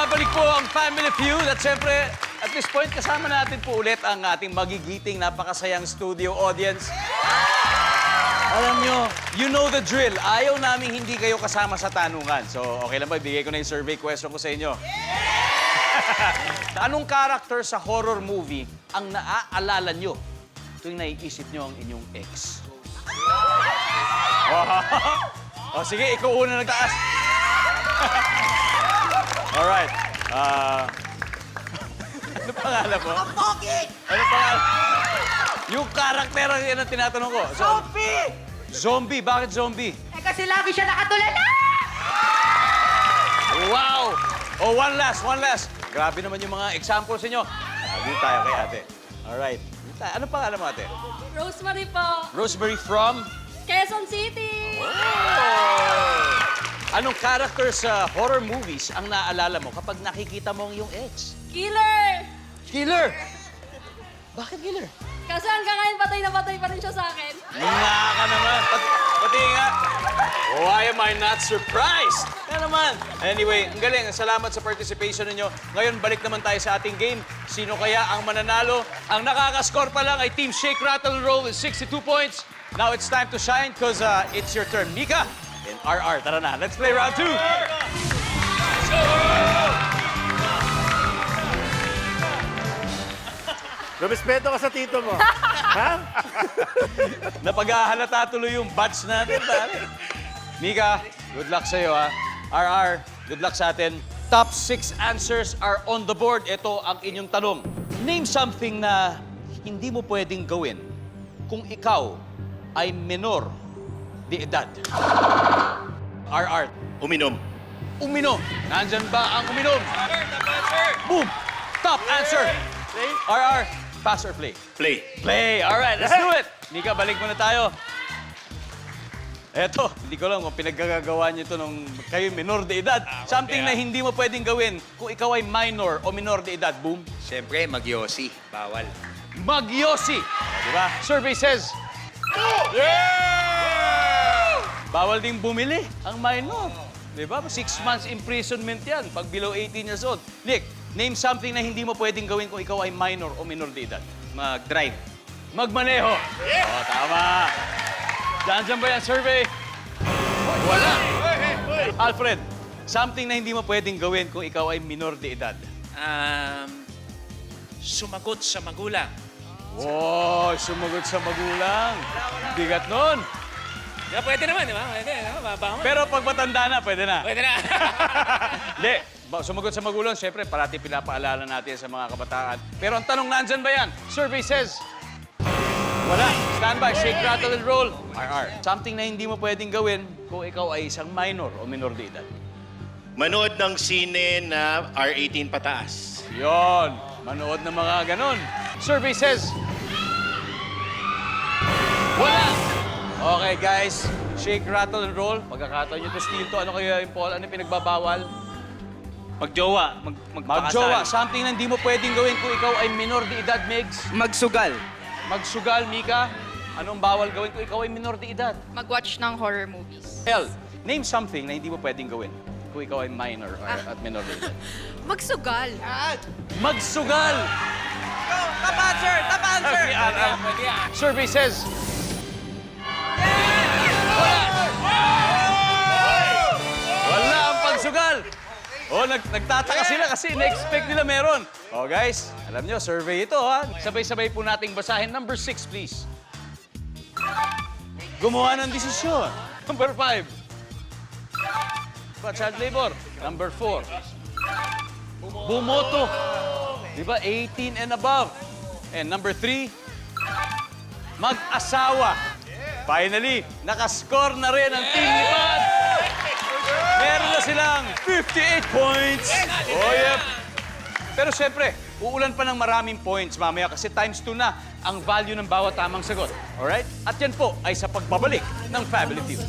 Nagbabalik po ang Family Feud at syempre, at this point, kasama natin po ulit ang ating magigiting, napakasayang studio audience. Alam nyo, you know the drill. Ayaw namin hindi kayo kasama sa tanungan. So, okay lang ba? Ibigay ko na yung survey question ko sa inyo. Anong character sa horror movie ang naaalala nyo tuwing naiisip nyo ang inyong ex? O sige, ikaw una nagtaas. Alright. Ano pangalan mo? Ang pogi! Ano pangalan? Yung karakter ang yan ang tinatanong ko. Zombie! Zombie? Bakit zombie? Eh kasi lagi siya nakatulala! Wow! Oh, one last. Grabe naman yung mga examples ninyo. Dito tayo kay ate. Alright. Ano pangalan mo, ate? Rosemary po. Rosemary from? Quezon City. Anong character sa horror movies ang naaalala mo kapag nakikita mo ang iyong ex? Killer. Killer! Bakit killer? Kasi hanggang ngayon patay na patay pa rin siya sa akin. Nga ka naman. Pati nga. Why am I not surprised? Kaya naman. Anyway, ang galing. Salamat sa participation ninyo. Ngayon, balik naman tayo sa ating game. Sino kaya ang mananalo? Ang nakakascore pa lang ay Team Shake, Rattle, and Roll with 62 points. Now it's time to shine because it's your turn. Mika and RR. Tara na. Let's play round 2. Rumispeto ka sa tito mo. Ha? Napaghahalata tuloy yung batch natin, pare. Mika, good luck sa'yo, ha? RR, good luck sa atin. Top 6 answers are on the board. Ito ang inyong tanong. Name something na hindi mo pwedeng gawin kung ikaw ay menor de edad. RR. Uminom. Uminom. Nandyan ba ang uminom? Boom! Top answer. RR, pass or play? Play. Play. All right, let's do it. Mika, balik muna tayo. Eto, hindi ko lang kung pinaggagawa niyo ito nung kayo minor de edad. Something na hindi mo pwedeng gawin kung ikaw ay minor o minor de edad. Boom. Siyempre, magyosi. Bawal. Magyosi. Di ba? Survey says, bawal ding bumili ang minor. Di ba? 6 months imprisonment yan pag below 18 years old. Nick, name something na hindi mo pwedeng gawin kung ikaw ay minor o minor de edad. Mag-drive. Magmaneho. Oh, tama. Diyan ba yan, survey? Wala. Alfred, something na hindi mo pwedeng gawin kung ikaw ay minor de edad. Sumagot sa magulang. Wow, sumagot sa magulang. Bigat nun. Yeah, pwede naman, di ba? Pwede, mabangon. Pero pag matanda na, pwede na. Pwede na. Hindi. Sumagot sa magulang, syempre, parati pinapaalala natin sa mga kabataan. Pero ang tanong, nandyan ba yan? Survey says, wala. Stand by, shake, rattle, and roll. RR. Something na hindi mo pwedeng gawin kung ikaw ay isang minor o minor de edad. Manood ng sine na R18 pataas. Yon. Manood ng mga ganon. Survey says, wala. Okay, guys. Shake, rattle, and roll. Pagkakataon nyo to steal to. Ano kayo yung Paul? Ano yung pinagbabawal? Magjowa. Magjowa. Something na hindi mo pwedeng gawin kung ikaw ay minor de edad, Megs. Magsugal. Magsugal, Mika. Anong bawal gawin kung ikaw ay minor de edad? Mag-watch ng horror movies. El, name something na hindi mo pwedeng gawin kung ikaw ay minor or at minor de edad. Magsugal. Magsugal! Top answer! Top answer! Survey says, wala ang pagsugal. Oh, nagtataka sila kasi na-expect nila meron. Oh, guys, alam nyo, survey ito, ha? Sabay-sabay po nating basahin. Number 6, please. Gumawa ng desisyon. Number 5. Child labor. Number 4. Bumoto. Di ba? 18 and above. And number 3. Mag-asawa. Finally, nakascore na rin ang team ni Pat. Meron na silang 58 points. Oh, yep. Pero syempre, uulan pa ng maraming points mamaya kasi times 2 na ang value ng bawat tamang sagot. Alright? At yan po ay sa pagbabalik ng Family Feud.